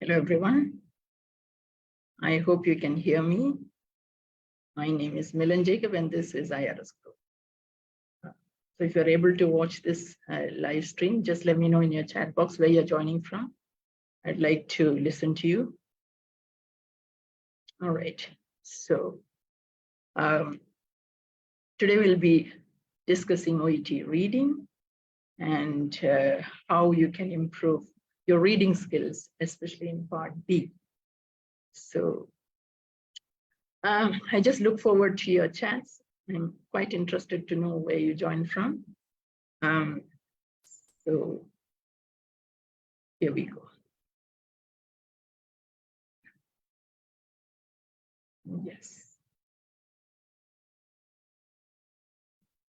Hello, everyone. I hope you can hear me. My name is Milan Jacob, and this is IRS Group. So if you're able to watch this live stream, just let me know in your chat box where you're joining from. I'd like to listen to you. All right. So today we'll be discussing OET reading and how you can improve your reading skills, especially in part B. So I just look forward to your chats. I'm quite interested to know where you joined from. So here we go. Yes.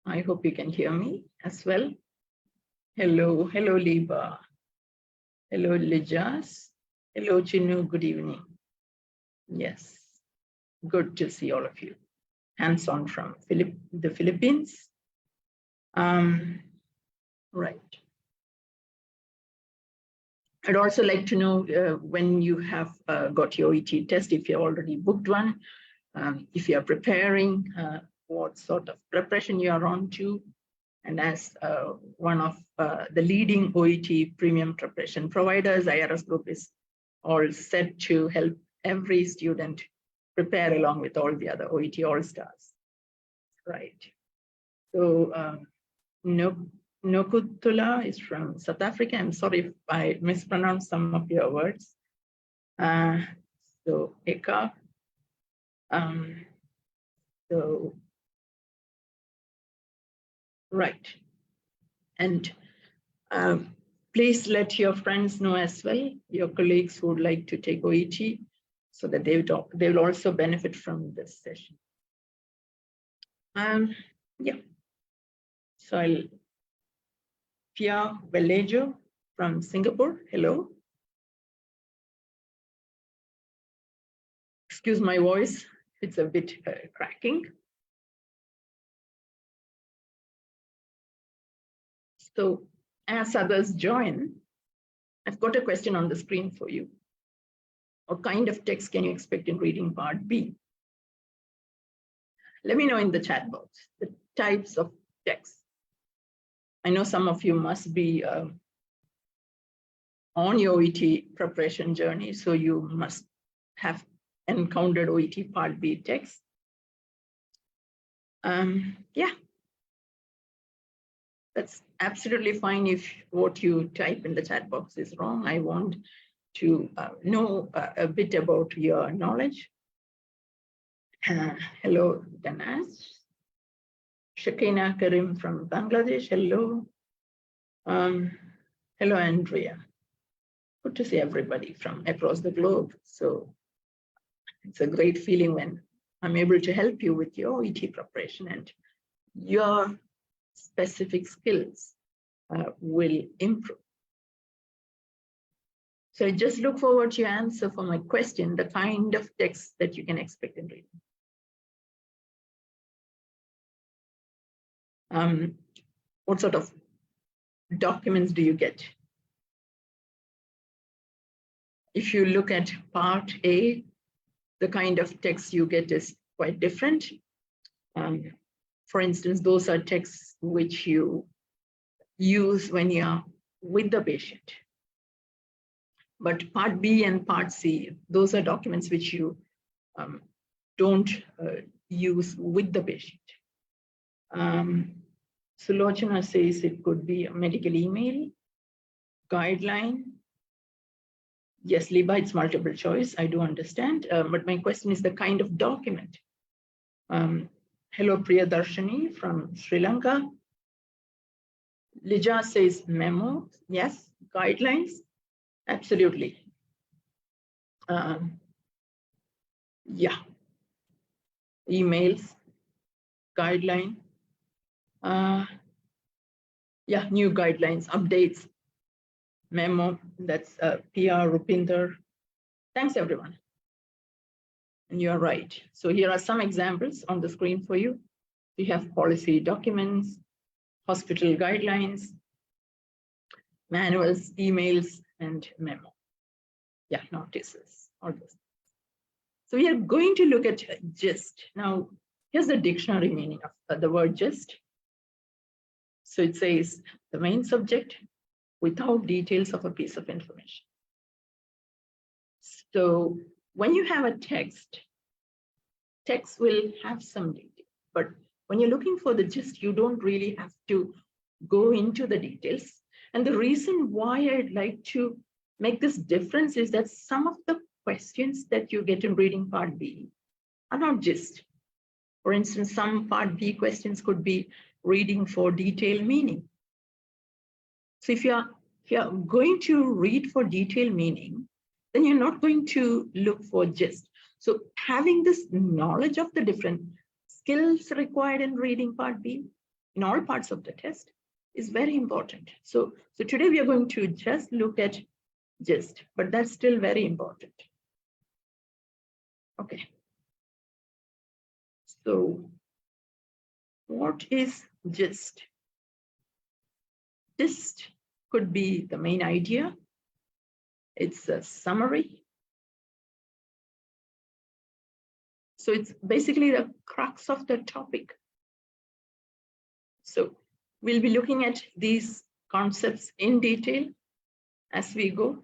I hope you can hear me as well. Hello, hello, Liba. Hello, Lijas. Hello, Chinu. Good evening. Yes, good to see all of you. Hands-on from the Philippines. Right. I'd also like to know when you have got your OET test, if you already booked one, if you are preparing, what sort of preparation you are on to. And as one of the leading OET premium preparation providers, IRS Group is all set to help every student prepare along with all the other OET All-Stars. Right. So Nokutula is from South Africa. I'm sorry if I mispronounced some of your words. So Eka. So right. And please let your friends know as well, your colleagues who would like to take OET, so that they will also benefit from this session. Yeah. So I'll Pia Velejo from Singapore. Hello. Excuse my voice, it's a bit cracking. So as others join, I've got a question on the screen for you. What kind of text can you expect in reading part B? Let me know in the chat box, the types of text. I know some of you must be on your OET preparation journey, so you must have encountered OET part B text. Yeah, that's absolutely fine if what you type in the chat box is wrong. I want to know a bit about your knowledge. Hello, Danas. Shakina Karim from Bangladesh. Hello. Hello, Andrea. Good to see everybody from across the globe. So it's a great feeling when I'm able to help you with your OET preparation, and your specific skills will improve. So just look forward to your answer for my question, the kind of text that you can expect in reading. What sort of documents do you get? If you look at part A, the kind of text you get is quite different. For instance, those are texts which you use when you're with the patient. But part B and part C, those are documents which you don't use with the patient. Sulochana says it could be a medical email, guideline. Yes, Liba, it's multiple choice. I do understand. But my question is the kind of document. Hello, Priya Darshani from Sri Lanka. Lija says memo. Yes, guidelines. Absolutely. Yeah. Emails, guideline. Yeah, new guidelines, updates, memo. That's PR, Rupinder. Thanks, everyone. And you're right. So here are some examples on the screen for you. We have policy documents, hospital guidelines, manuals, emails, and memo. Yeah, notices, all those. So we are going to look at gist. Now, here's the dictionary meaning of the word gist. So it says the main subject without details of a piece of information. So when you have a text will have some detail, but when you're looking for the gist, you don't really have to go into the details. And the reason why I'd like to make this difference is that some of the questions that you get in reading part B are not gist. For instance, some part B questions could be reading for detailed meaning. So if you're going to read for detailed meaning, then you're not going to look for gist. So having this knowledge of the different skills required in reading part B in all parts of the test is very important. So today we are going to just look at gist, but that's still very important. Okay. So what is gist? Gist could be the main idea. It's a summary. So it's basically the crux of the topic. So we'll be looking at these concepts in detail as we go.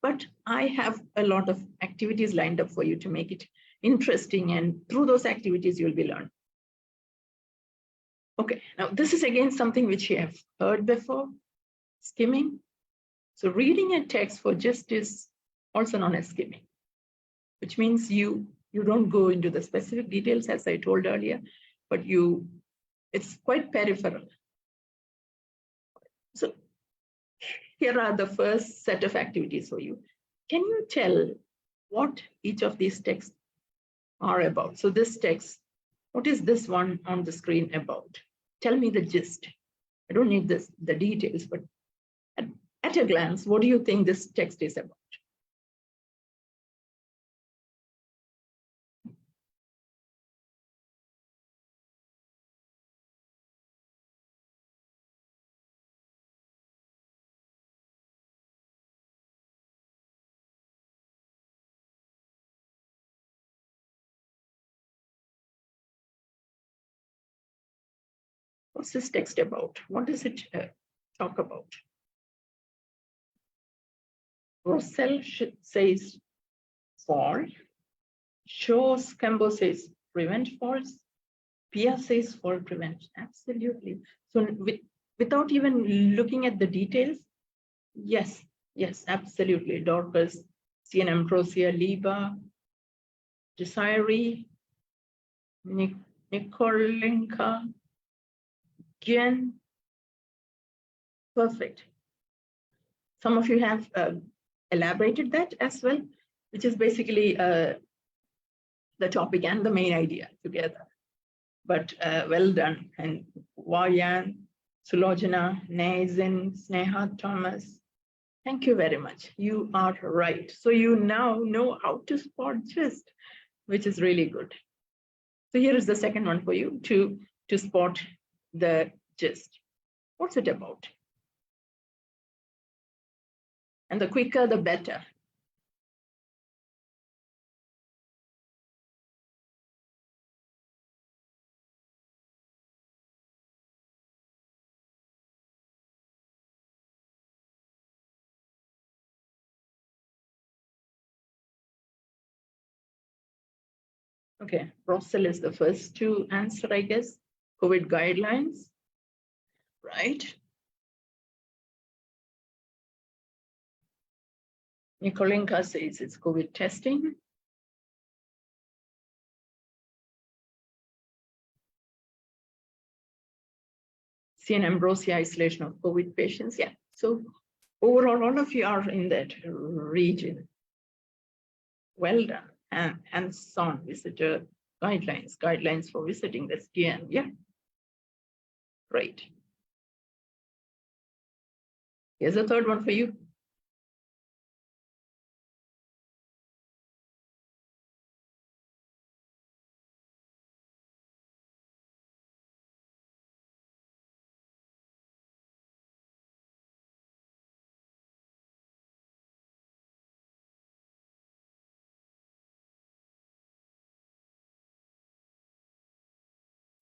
But I have a lot of activities lined up for you to make it interesting. And through those activities, you'll be learning. Okay, now this is again something which you have heard before, skimming. So reading a text for gist is also known as skimming, which means you don't go into the specific details as I told earlier, but it's quite peripheral. So here are the first set of activities for you. Can you tell what each of these texts are about? So this text, what is this one on the screen about? Tell me the gist. I don't need the details, but at a glance, what do you think this text is about? What's this text about? What does it talk about? Russell says fall. Shows Cambo says prevent falls. Pia says fall prevention. Absolutely. So without even looking at the details, yes, absolutely. Dorcas, CN Ambrosia, Liba, Desiree, Nikolenka, Jen. Perfect. Some of you have elaborated that as well, which is basically the topic and the main idea together. But well done. And Wayan, Sulojana, Nazin, Sneha, Thomas, thank you very much. You are right. So you now know how to spot gist, which is really good. So here is the second one for you to spot the gist. What's it about? And the quicker, the better. Okay, Russell is the first to answer, I guess. COVID guidelines, right? Nikolenka says it's COVID testing. CN Ambrosia, isolation of COVID patients. Yeah, so overall, all of you are in that region. Well done. And hands-on visitor guidelines for visiting the SDN. Yeah, great. Here's a third one for you.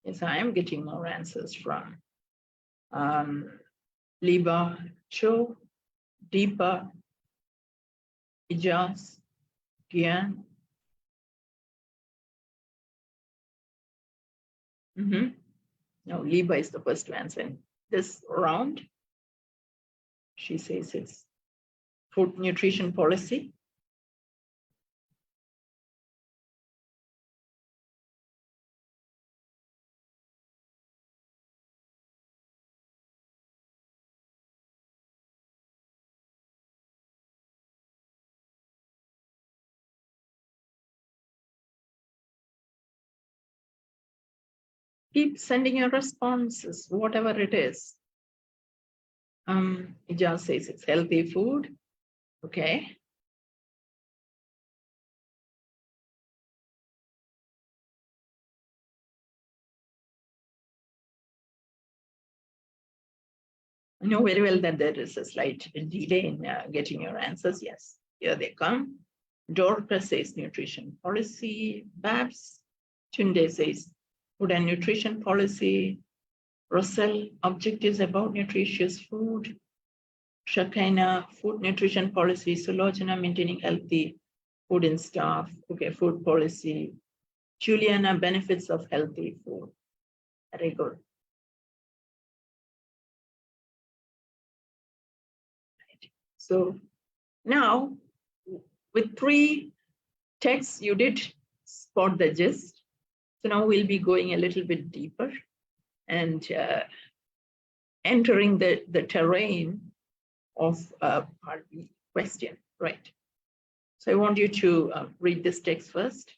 Yes, I am getting more answers from Liba Cho, Deepa, Ijaz, Gian. No, Liba is the first to answer in this round. She says it's food nutrition policy. Keep sending your responses, whatever it is. Ijaz says it's healthy food. Okay. I know very well that there is a slight delay in getting your answers. Yes, here they come. Dorca says nutrition policy. Babs, Tunde says food and nutrition policy. Russell, objectives about nutritious food. Shakaina, food nutrition policy. Sulojana, maintaining healthy food in staff. Okay, food policy. Juliana, benefits of healthy food. Very good. So now, with 3 texts, you did spot the gist. So now we'll be going a little bit deeper and entering the terrain of part B question, right? So I want you to read this text first.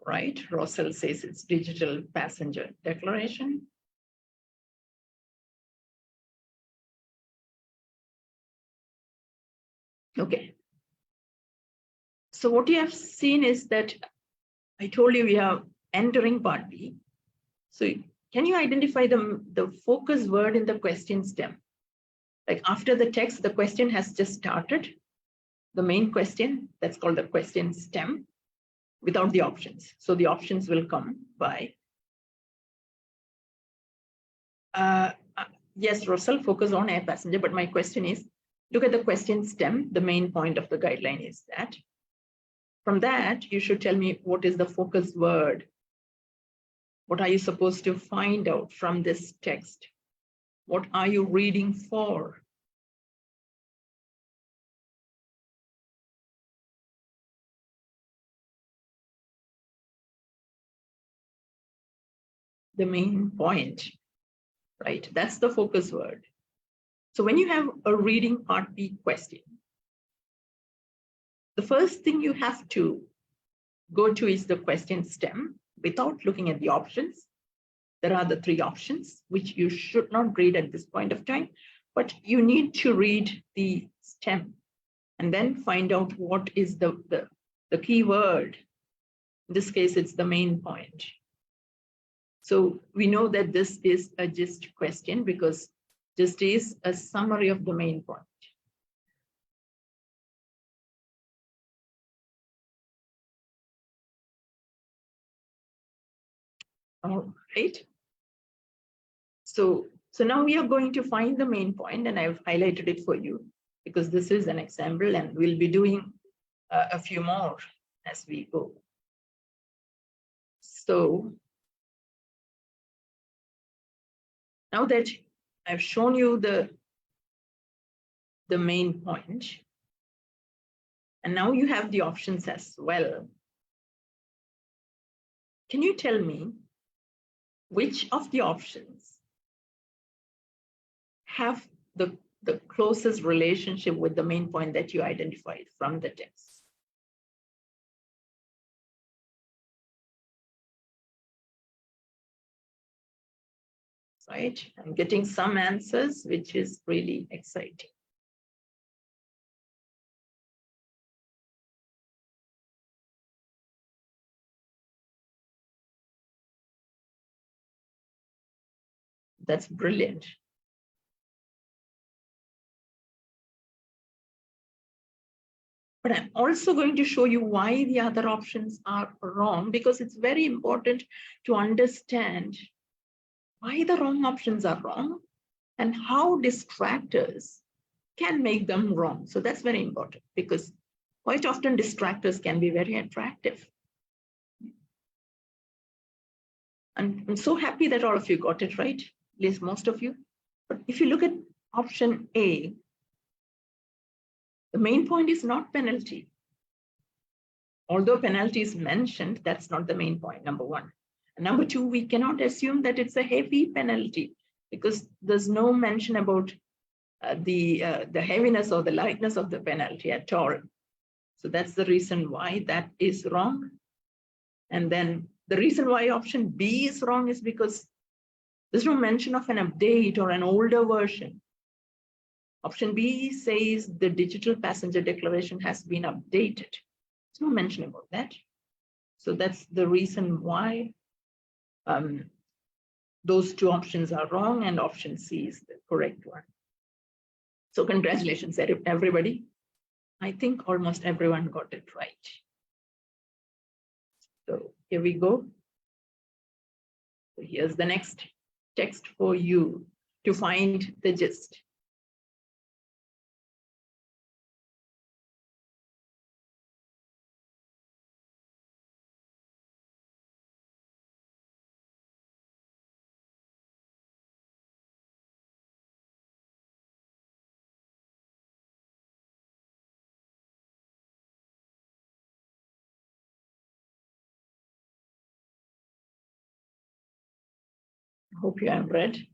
Right, Russell says it's digital passenger declaration. Okay. So what you have seen is that I told you we are entering part B. So can you identify the focus word in the question stem? Like after the text, the question has just started. The main question, that's called the question stem, without the options. So the options will come by. Yes, Russell, focus on air passenger, but my question is, look at the question stem. The main point of the guideline is that. From that, you should tell me what is the focus word. What are you supposed to find out from this text? What are you reading for? The main point, right? That's the focus word. So when you have a reading part B question, the first thing you have to go to is the question stem without looking at the options. There are the 3 options, which you should not read at this point of time, but you need to read the stem and then find out what is the key word. In this case, it's the main point. So we know that this is a gist question because gist is a summary of the main point. All right. So now we are going to find the main point, and I've highlighted it for you because this is an example and we'll be doing a few more as we go. So now that I've shown you the main point, and now you have the options as well. Can you tell me which of the options have the closest relationship with the main point that you identified from the text. Right? I'm getting some answers, which is really exciting. That's brilliant. But I'm also going to show you why the other options are wrong, because it's very important to understand why the wrong options are wrong and how distractors can make them wrong. So that's very important, because quite often distractors can be very attractive. And I'm so happy that all of you got it right, at least most of you. But if you look at option A, the main point is not penalty. Although penalty is mentioned, that's not the main point, number one. And number two, we cannot assume that it's a heavy penalty, because there's no mention about the heaviness or the lightness of the penalty at all. So that's the reason why that is wrong. And then the reason why option B is wrong is because there's no mention of an update or an older version. Option B says the digital passenger declaration has been updated. There's no mention about that. So that's the reason why those two options are wrong, and option C is the correct one. So congratulations, everybody. I think almost everyone got it right. So here we go. So here's the next text for you to find the gist. I hope you have read.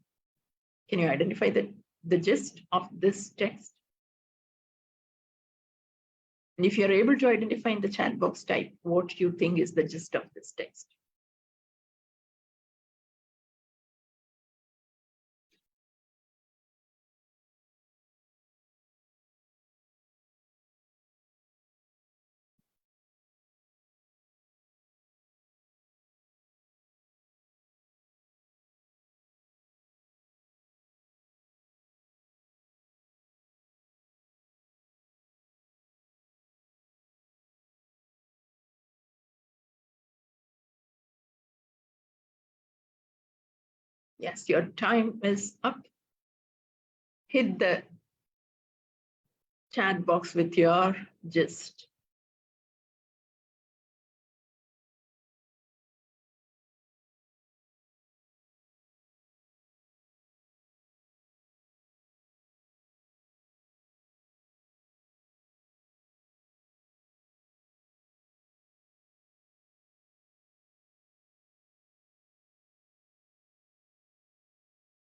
Can you identify the gist of this text? And if you're able to identify in the chat box, type what you think is the gist of this text. Yes, your time is up. Hit the chat box with your gist.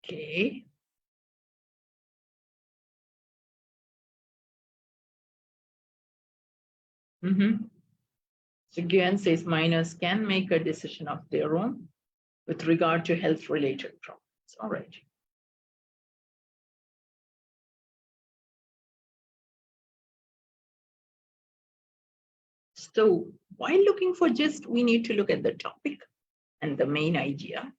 Okay. So Gyan says minors can make a decision of their own with regard to health-related problems. All right. So while looking for gist, we need to look at the topic and the main idea.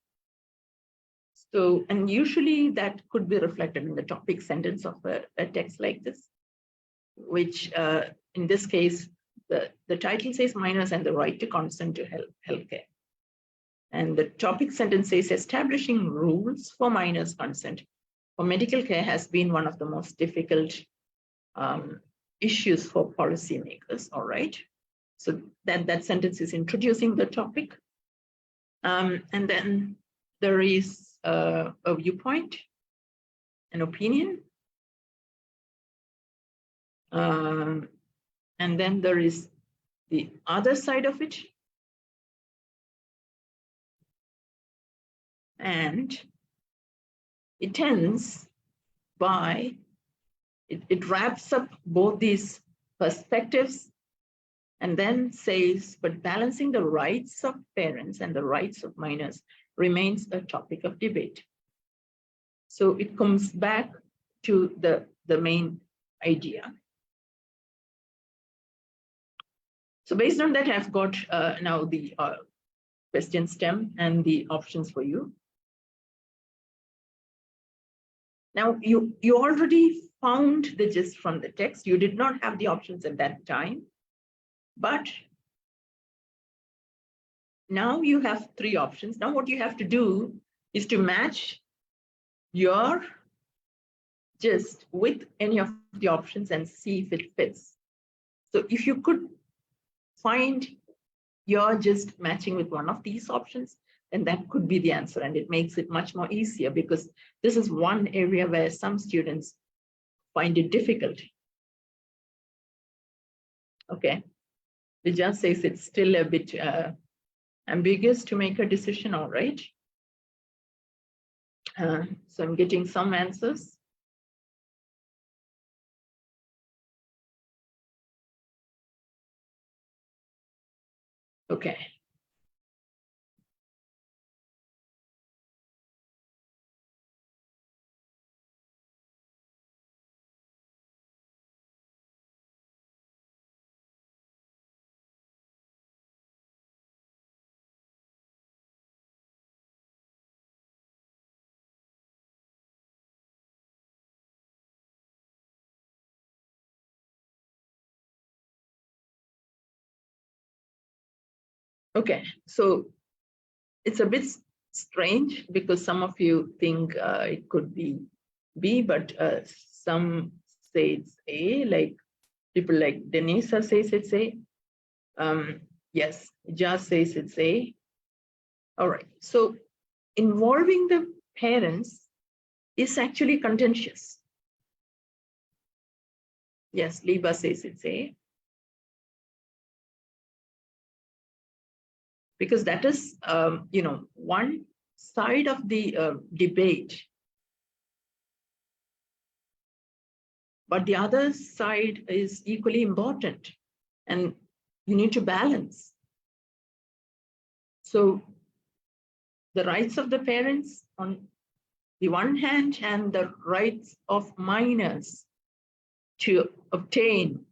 So, and usually that could be reflected in the topic sentence of a text like this, which in this case, the title says minors and the right to consent to healthcare. And the topic sentence says establishing rules for minors' consent for medical care has been one of the most difficult issues for policymakers. All right. So that sentence is introducing the topic. And then there is a viewpoint, an opinion. And then there is the other side of it. And it ends by, it wraps up both these perspectives and then says, but balancing the rights of parents and the rights of minors remains a topic of debate. So it comes back to the main idea. So based on that, I've got now the question stem and the options for you. Now, you already found the gist from the text. You did not have the options at that time, but now you have 3 options. Now what you have to do is to match your gist with any of the options and see if it fits. So if you could find your gist matching with one of these options, then that could be the answer, and it makes it much more easier, because this is one area where some students find it difficult. Okay, it just says it's still a bit ambiguous to make a decision. All right. So I'm getting some answers. Okay. Okay, so it's a bit strange because some of you think it could be B, but some say it's A, like people like Denisa says it's A. Yes, Jas says it's A. All right, so involving the parents is actually contentious. Yes, Liba says it's A. Because that is, one side of the debate, but the other side is equally important, and you need to balance. So the rights of the parents on the one hand, and the rights of minors to obtain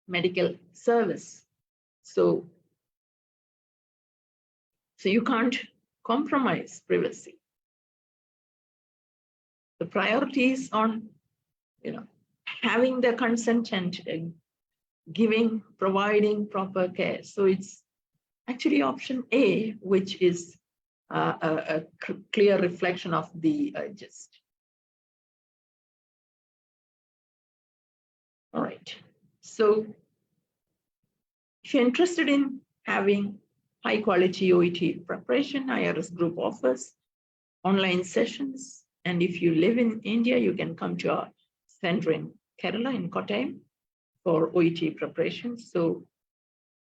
medical service. So you can't compromise privacy. The priority is on, having the consent and providing proper care. So it's actually option A, which is a clear reflection of the gist. All right. So if you're interested in having high quality OET preparation, IRS Group offers online sessions. And if you live in India, you can come to our center in Kerala, in Kottayam, for OET preparation. So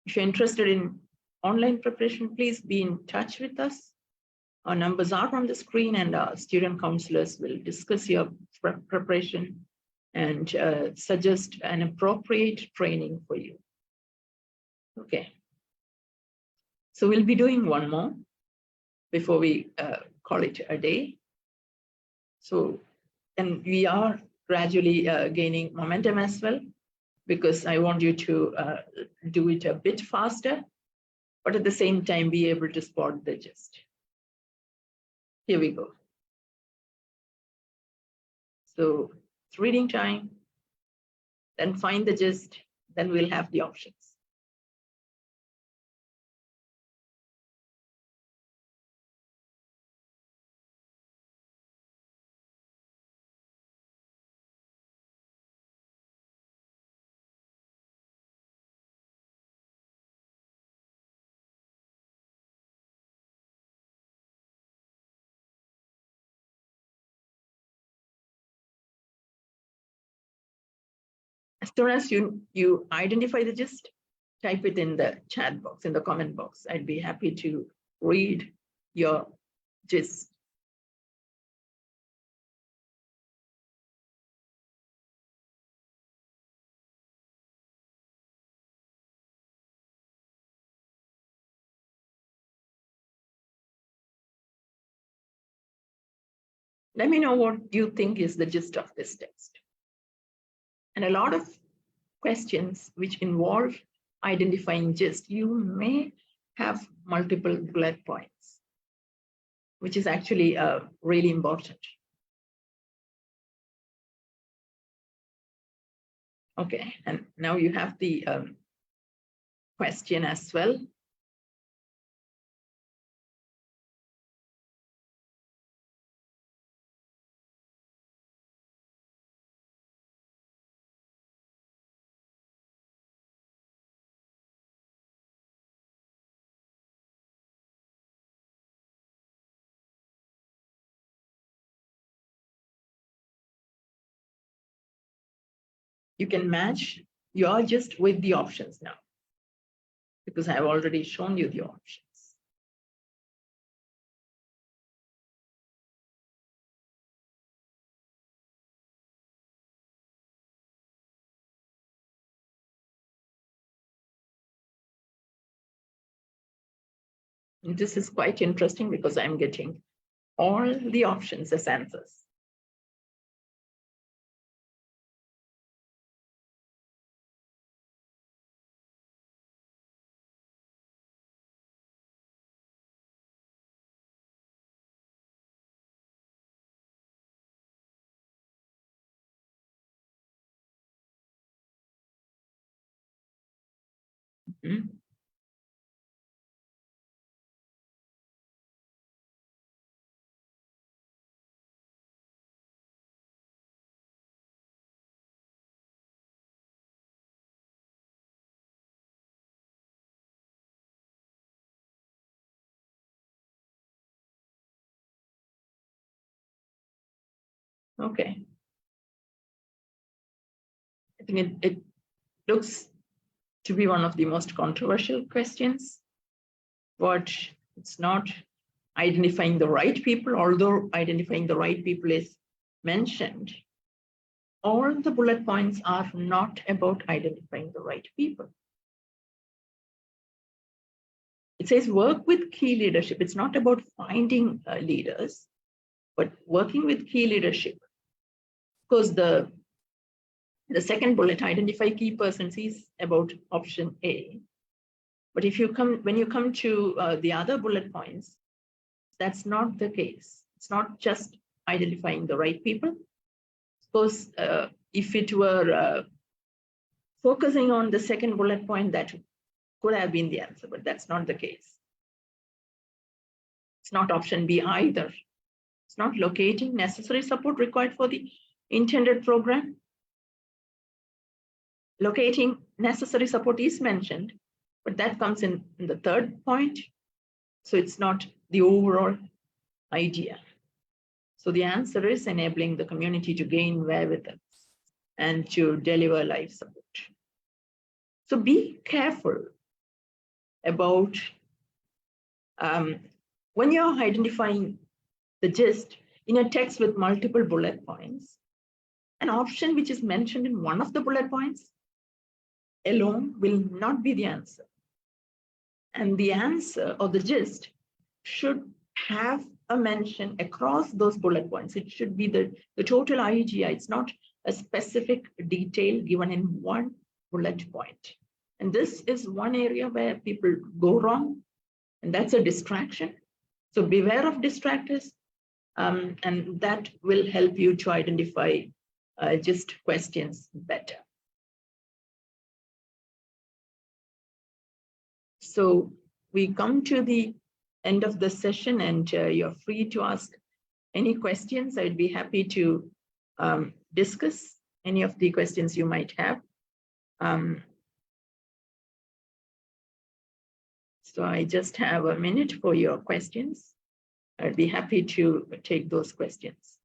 if you're interested in online preparation, please be in touch with us. Our numbers are on the screen, and our student counselors will discuss your preparation and suggest an appropriate training for you. Okay. So we'll be doing one more before we call it a day. So, and we are gradually gaining momentum as well, because I want you to do it a bit faster, but at the same time be able to spot the gist. Here we go. So it's reading time, then find the gist, then we'll have the options. As soon as you identify the gist, type it in the chat box, in the comment box. I'd be happy to read your gist. Let me know what you think is the gist of this text. And a lot of questions which involve identifying gist, you may have multiple bullet points, which is actually really important. Okay, and now you have the question as well. You can match your gist with the options now, because I've already shown you the options. And this is quite interesting because I'm getting all the options as answers. Mm-hmm. Okay. I think it looks to be one of the most controversial questions, but it's not identifying the right people, although identifying the right people is mentioned. All the bullet points are not about identifying the right people. It says work with key leadership. It's not about finding leaders, but working with key leadership. Because the second bullet, identify key persons, is about option A. But when you come to the other bullet points, that's not the case. It's not just identifying the right people. Because if it were focusing on the second bullet point, that could have been the answer, but that's not the case. It's not option B either. It's not locating necessary support required for the intended program. Locating necessary support is mentioned, but that comes in the third point. So it's not the overall idea. So the answer is enabling the community to gain wherewithal and to deliver life support. So be careful about when you're identifying the gist in a text with multiple bullet points, an option which is mentioned in one of the bullet points alone will not be the answer. And the answer or the gist should have a mention across those bullet points. It should be the total IGI. It's not a specific detail given in one bullet point. And this is one area where people go wrong, and that's a distraction. So beware of distractors, and that will help you to identify just questions better. So we come to the end of the session, and you're free to ask any questions. I'd be happy to discuss any of the questions you might have. So I just have a minute for your questions. I'd be happy to take those questions.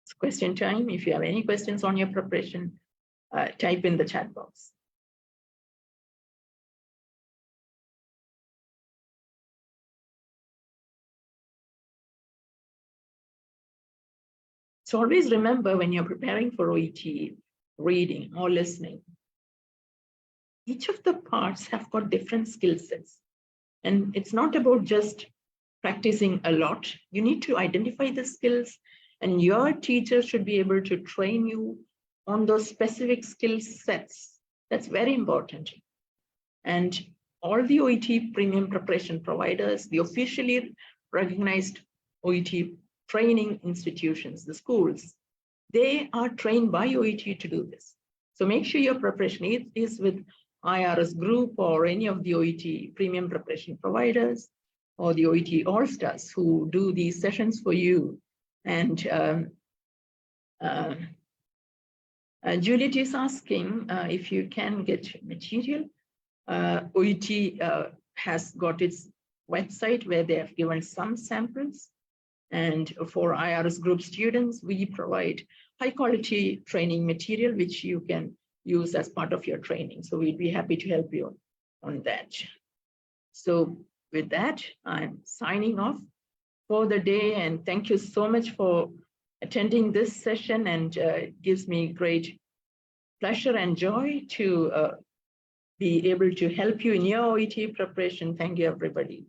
It's question time. If you have any questions on your preparation, type in the chat box. So always remember, when you're preparing for OET, reading or listening, each of the parts have got different skill sets. And it's not about just practicing a lot. You need to identify the skills, and your teacher should be able to train you on those specific skill sets. That's very important. And all the OET premium preparation providers, the officially recognized OET training institutions, the schools, they are trained by OET to do this. So make sure your preparation is with IRS Group or any of the OET premium preparation providers or the OET All-Stars who do these sessions for you. And Juliet is asking if you can get material. OET has got its website where they have given some samples. And for IRS Group students, we provide high quality training material, which you can use as part of your training. So we'd be happy to help you on that. So with that, I'm signing off for the day. And thank you so much for attending this session. And it gives me great pleasure and joy to be able to help you in your OET preparation. Thank you, everybody.